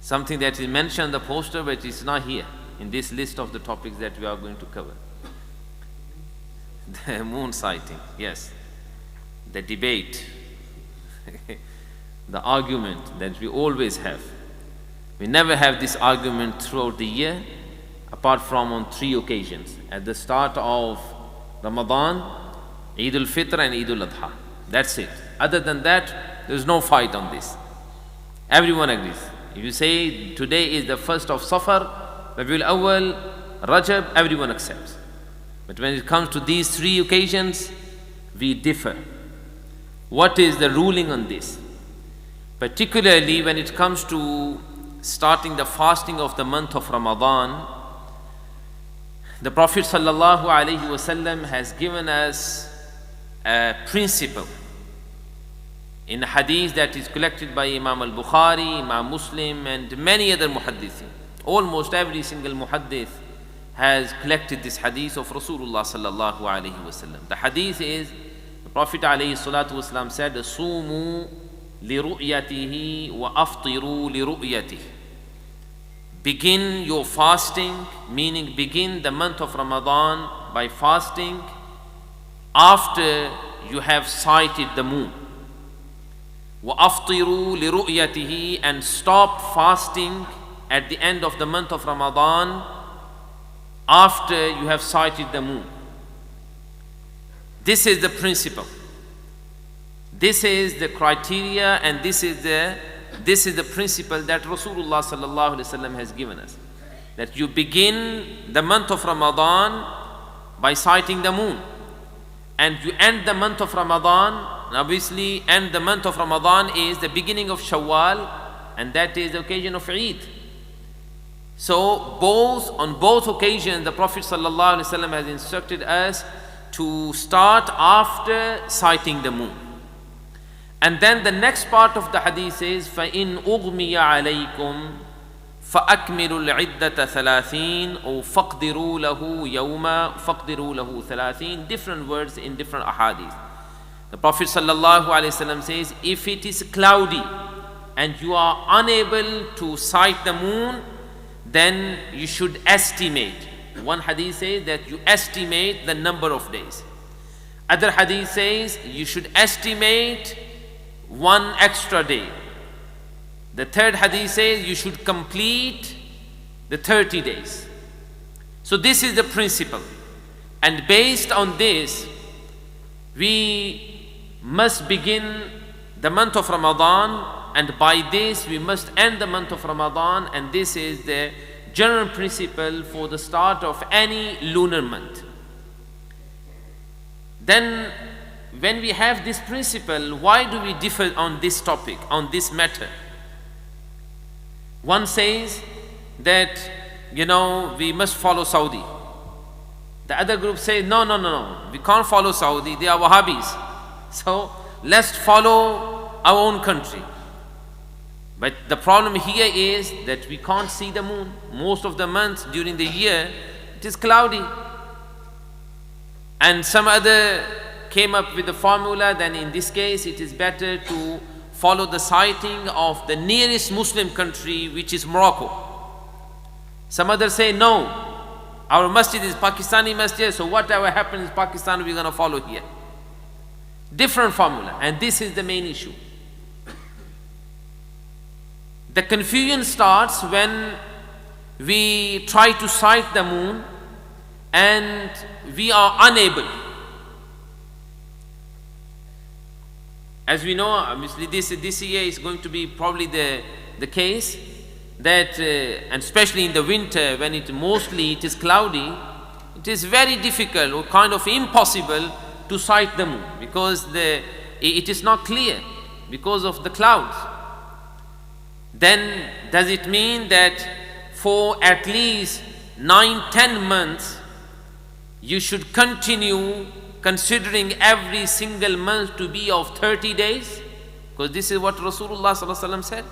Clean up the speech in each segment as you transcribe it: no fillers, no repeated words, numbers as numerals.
Something that is mentioned on the poster but is not here in this list of the topics that we are going to cover. The moon sighting, yes. The debate, the argument that we always have. We never have this argument throughout the year, apart from on 3 occasions. At the start of Ramadan, Eid al-Fitr and Eid al-Adha. That's it. Other than that, there is no fight on this. Everyone agrees. If you say today is the first of Safar, Rabiul Awwal, Rajab, everyone accepts. But when it comes to these 3 occasions, we differ. What is the ruling on this? Particularly when it comes to starting the fasting of the month of Ramadan, the Prophet ﷺ has given us a principle in a hadith that is collected by Imam al-Bukhari, Imam Muslim and many other muhaddithin. Almost every single muhaddith has collected this hadith of Rasulullah ﷺ. The hadith is, the Prophet ﷺ said, "Sumu liru'yatihi wa aftiru liru'yatihi." Begin your fasting, meaning begin the month of Ramadan by fasting after you have sighted the moon. Wa aftiru liru'yatihi, and stop fasting at the end of the month of Ramadan after you have sighted the moon. This is the principle. This is the criteria, and this is the principle that Rasulullah sallallahu alaihi wasallam has given us. That you begin the month of Ramadan by sighting the moon, and you end the month of Ramadan. Obviously, end the month of Ramadan is the beginning of Shawwal, and that is the occasion of Eid. So on both occasions, the Prophet sallallahu alaihi wasallam has instructed us to start after sighting the moon. And then the next part of the hadith says, فَإِنْ أُغْمِيَ عَلَيْكُمْ فَأَكْمِلُوا الْعِدَّةَ ثَلَاثِينَ أو فَقْدِرُوا لَهُ يَوْمًا فَقْدِرُوا لَهُ ثَلَاثِينَ. Different words in different ahadith. The Prophet sallallahu alaihi wasallam says, if it is cloudy and you are unable to sight the moon, then you should estimate. One hadith says that you estimate the number of days. Other hadith says you should estimate 1 extra day. The third hadith says you should complete the 30 days. So this is the principle. And based on this, we must begin the month of Ramadan, and by this we must end the month of Ramadan, and this is the general principle for the start of any lunar month. Then when we have this principle, why do we differ on this topic, on this matter? One says that, we must follow Saudi. The other group says, no, we can't follow Saudi, they are Wahhabis. So let's follow our own country. But the problem here is that we can't see the moon. Most of the months during the year, it is cloudy. And some other came up with the formula, then in this case it is better to follow the sighting of the nearest Muslim country, which is Morocco. Some others say no, our masjid is Pakistani masjid, so whatever happens in Pakistan we're going to follow here. Different formula, and this is the main issue. The confusion starts when we try to sight the moon and we are unable. As we know, obviously this year is going to be probably the case that, and especially in the winter when it is cloudy, it is very difficult or kind of impossible to sight the moon because it is not clear because of the clouds. Then does it mean that for at least 9-10 months you should continue considering every single month to be of 30 days? Because this is what Rasulullah ﷺ said.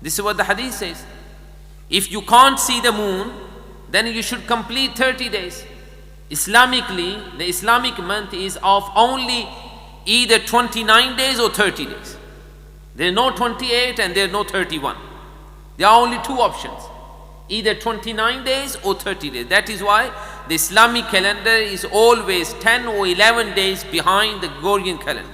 This is what the hadith says. If you can't see the moon, then you should complete 30 days. Islamically, the Islamic month is of only either 29 days or 30 days. There is no 28 and there is no 31. There are only two options, either 29 days or 30 days. That is why the Islamic calendar is always 10 or 11 days behind the Gregorian calendar.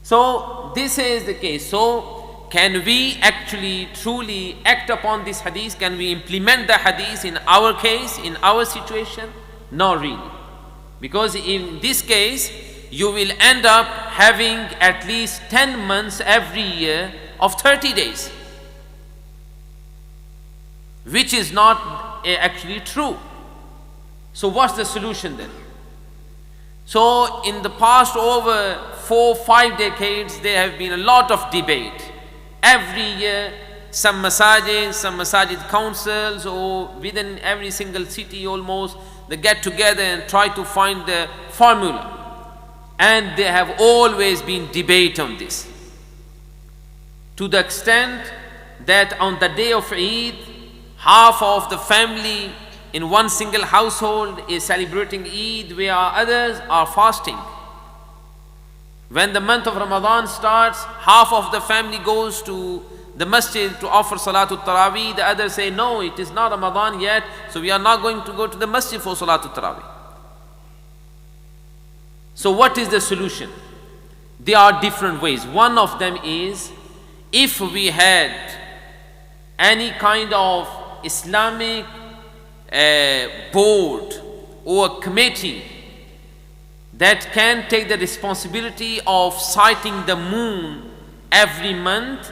So this is the case. So can we actually truly act upon this hadith? Can we implement the hadith in our case, in our situation? Not really. Because in this case, you will end up having at least 10 months every year of 30 days, which is not actually true. So what's the solution then? So in the past over 4-5 decades, there have been a lot of debate. Every year, some masajid councils, or within every single city almost, they get together and try to find the formula. And there have always been debate on this, to the extent that on the day of Eid, half of the family in one single household is celebrating Eid, where others are fasting. When the month of Ramadan starts, half of the family goes to the masjid to offer Salatul Taraweeh. The others say, no, it is not Ramadan yet, so we are not going to go to the masjid for Salatul Taraweeh. So what is the solution? There are different ways. One of them is, if we had any kind of Islamic board or committee that can take the responsibility of sighting the moon every month,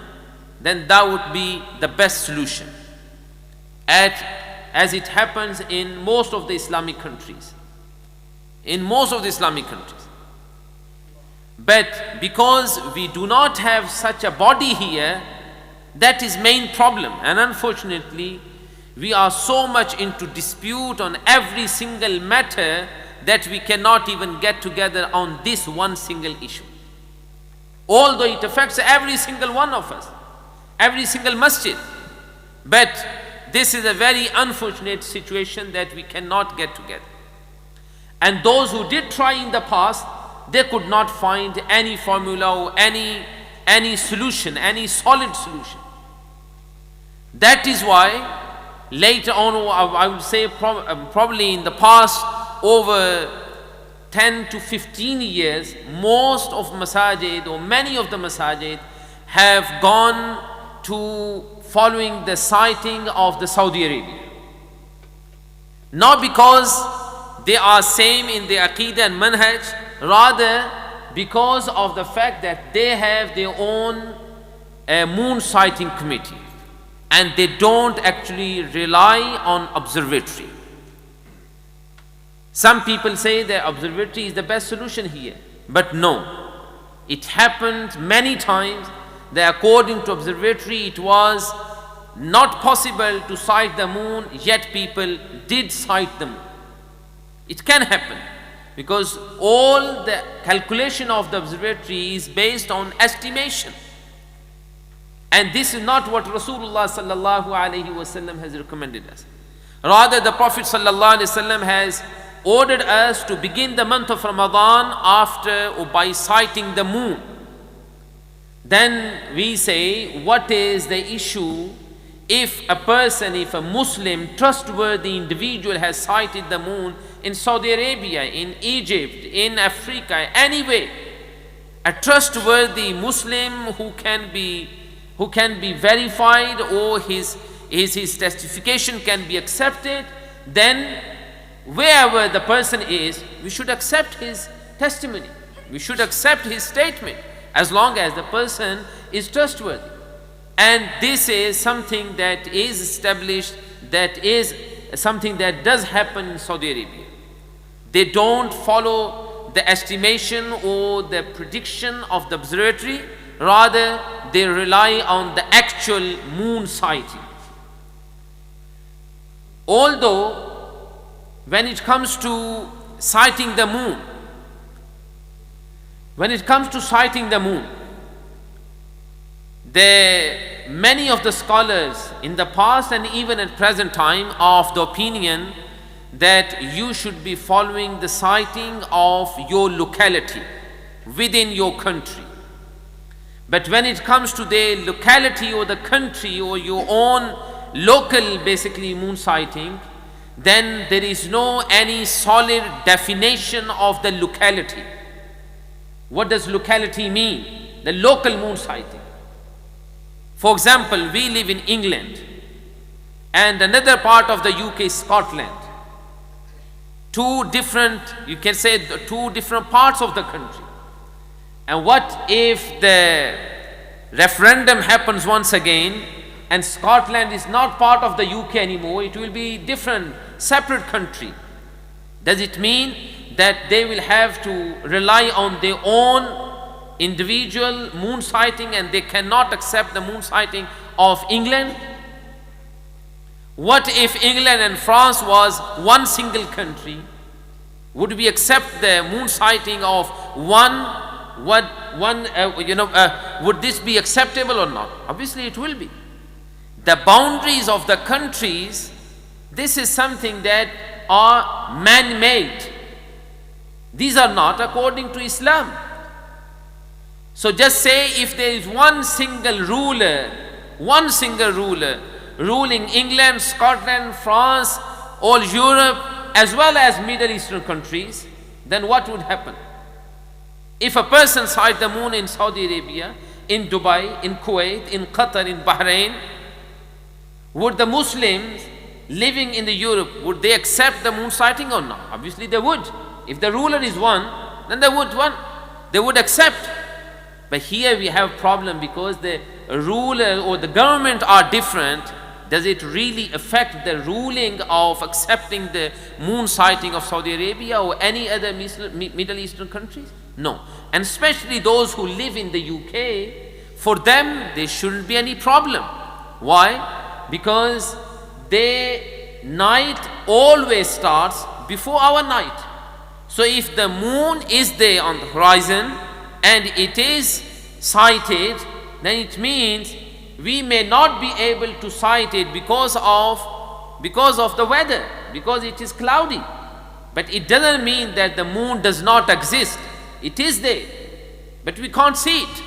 then that would be the best solution, as it happens in most of the Islamic countries. In most of the Islamic countries. But because we do not have such a body here, that is main problem. And unfortunately, we are so much into dispute on every single matter that we cannot even get together on this one single issue. Although it affects every single one of us, every single masjid. But this is a very unfortunate situation that we cannot get together. And those who did try in the past, they could not find any formula or any solution, any solid solution. That is why later on, I would say probably in the past over 10 to 15 years, most of masajid or many of the masajid have gone to following the sighting of the Saudi Arabia. Not because they are same in their Aqidah and Manhaj, rather because of the fact that they have their own moon sighting committee and they don't actually rely on observatory. Some people say that observatory is the best solution here, but no. It happened many times that according to observatory it was not possible to sight the moon, yet people did sight the moon. It can happen because all the calculation of the observatory is based on estimation. And this is not what Rasulullah sallallahu alaihi wasallam has recommended us. Rather, the Prophet sallallahu alaihi wasallam has ordered us to begin the month of Ramadan after or by sighting the moon. Then we say, what is the issue if a Muslim, trustworthy individual has sighted the moon in Saudi Arabia, in Egypt, in Africa, anyway? A trustworthy Muslim who can be verified, or his testification can be accepted, then wherever the person is, we should accept his testimony. We should accept his statement as long as the person is trustworthy. And this is something that is established, that is something that does happen in Saudi Arabia. They don't follow the estimation or the prediction of the observatory, rather they rely on the actual moon sighting. Although when it comes to sighting the moon, many of the scholars in the past and even at present time are of the opinion that you should be following the sighting of your locality within your country. But when it comes to the locality or the country or your own local basically moon sighting, then there is no any solid definition of the locality. What does locality mean? The local moon sighting. For example, we live in England and another part of the UK is Scotland. Two different, you can say two different parts of the country. And what if the referendum happens once again and Scotland is not part of the UK anymore, it will be different, separate country. Does it mean that they will have to rely on their own individual moon sighting and they cannot accept the moon sighting of England? What if England and France was one single country? Would we accept the moon sighting of would this be acceptable or not? Obviously it will be. The boundaries of the countries, this is something that are man-made. These are not according to Islam. So just say if there is one single ruler ruling England, Scotland, France, all Europe, as well as Middle Eastern countries, then what would happen? If a person sights the moon in Saudi Arabia, in Dubai, in Kuwait, in Qatar, in Bahrain, would the Muslims living in the Europe, would they accept the moon sighting or not? Obviously they would. If the ruler is one, then they would accept. But here we have a problem because the ruler or the government are different. Does it really affect the ruling of accepting the moon sighting of Saudi Arabia or any other Middle Eastern countries? No. And especially those who live in the UK, for them there shouldn't be any problem. Why? Because their night always starts before our night. So if the moon is there on the horizon and it is sighted, then it means we may not be able to sight it because of the weather, because it is cloudy. But it doesn't mean that the moon does not exist. It is there, but we can't see it.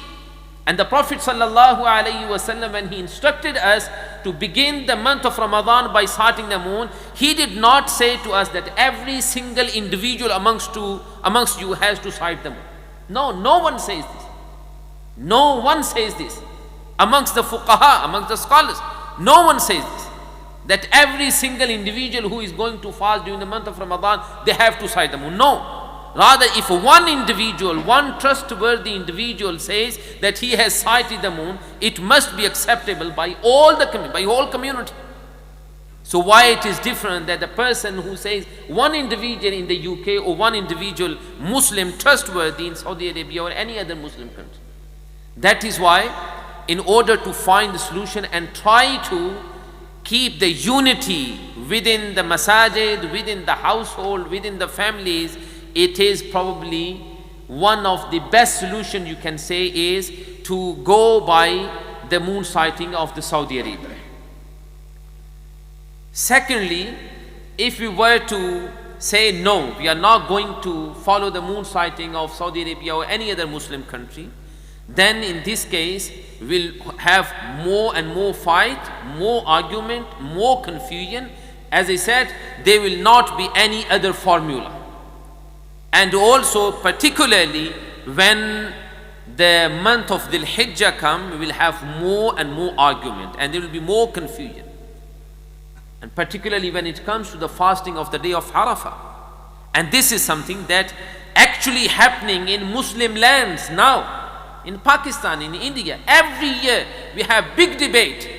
And the Prophet ﷺ, when he instructed us to begin the month of Ramadan by sighting the moon, he did not say to us that every single individual amongst you has to sight the moon. No one says this. No one says this. Amongst the fuqaha, amongst the scholars, no one says this. That every single individual who is going to fast during the month of Ramadan, they have to sight the moon. No. Rather, if one individual, one trustworthy individual says that he has sighted the moon, it must be acceptable by whole community. So why it is different that the person who says one individual in the UK or one individual Muslim trustworthy in Saudi Arabia or any other Muslim country? That is why, in order to find the solution and try to keep the unity within the masajid, within the household, within the families, it is probably one of the best solution you can say is to go by the moon sighting of the Saudi Arabia. Secondly, if we were to say no, we are not going to follow the moon sighting of Saudi Arabia or any other Muslim country, then in this case we'll have more and more fight, more argument, more confusion. As I said, there will not be any other formula. And also particularly when the month of Dhul Hijjah comes, we will have more and more argument and there will be more confusion. And particularly when it comes to the fasting of the day of Arafah. And this is something that actually happening in Muslim lands now, in Pakistan, in India. Every year we have big debate.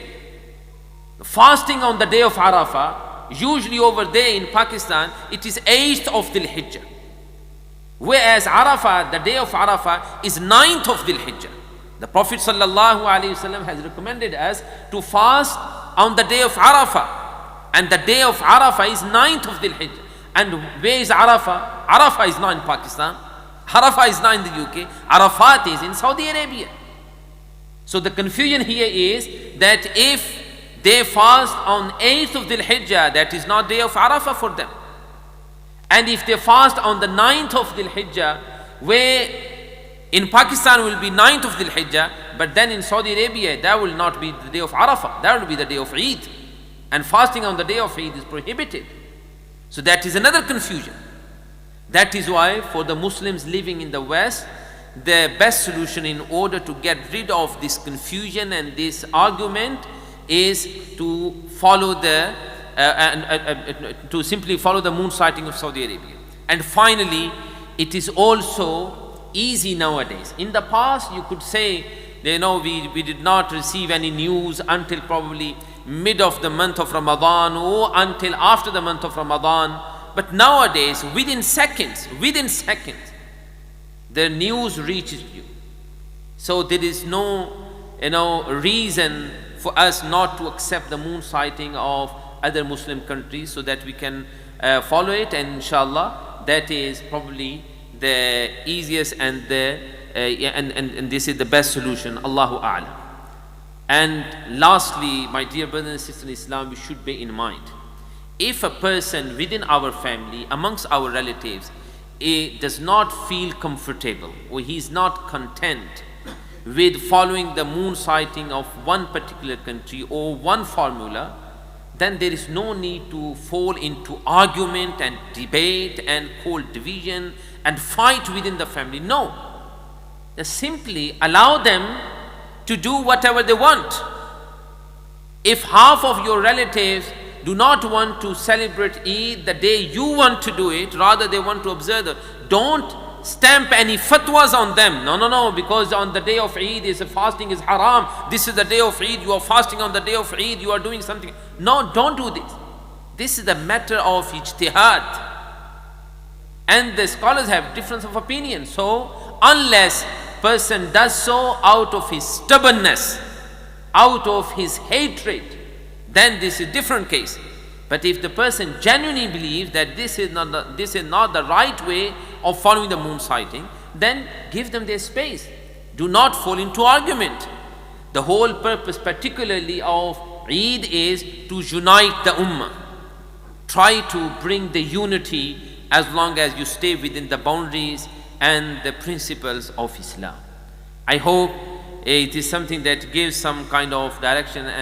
The fasting on the day of Arafah, usually over there in Pakistan, it is 8th of Dhul Hijjah. Whereas Arafah, the day of Arafah, is 9th of Dhul Hijjah. The Prophet ﷺ has recommended us to fast on the day of Arafah. And the day of Arafah is 9th of Dhul Hijjah. And where is Arafah? Arafah is not in Pakistan. Arafah is not in the UK. Arafat is in Saudi Arabia. So the confusion here is that if they fast on 8th of Dhul Hijjah, that is not day of Arafah for them. And if they fast on the 9th of Dhul Hijjah, where In Pakistan will be 9th of Dhul Hijjah, but then in Saudi Arabia, that will not be the day of Arafah, that will be the day of Eid. And fasting on the day of Eid is prohibited. So that is another confusion. That is why for the Muslims living in the West, the best solution in order to get rid of this confusion and this argument is to follow to simply follow the moon sighting of Saudi Arabia. And finally, it is also easy nowadays. In the past, you could say, we did not receive any news until probably mid of the month of Ramadan or until after the month of Ramadan. But nowadays, within seconds, the news reaches you. So there is no, reason for us not to accept the moon sighting of other Muslim countries, so that we can follow it, and inshallah, that is probably the easiest and and this is the best solution. Allahu A'lam. And lastly, my dear brothers and sisters in Islam, we should bear in mind, if a person within our family, amongst our relatives, does not feel comfortable or he is not content with following the moon sighting of one particular country or one formula, then there is no need to fall into argument and debate and cold division and fight within the family. No, just simply allow them to do whatever they want. If half of your relatives do not want to celebrate Eid the day you want to do it, rather they want to observe it, don't stamp any fatwas on them. No, because on the day of Eid fasting is haram. This is the day of Eid, you are fasting on the day of Eid, you are doing something. No, don't do this. This is a matter of ijtihad. And the scholars have difference of opinion. So unless person does so out of his stubbornness, out of his hatred, then this is a different case. But if the person genuinely believes that this is not the right way of following the moon sighting, then give them their space. Do not fall into argument. The whole purpose particularly of Eid is to unite the ummah. Try to bring the unity as long as you stay within the boundaries and the principles of Islam. I hope it is something that gives some kind of direction and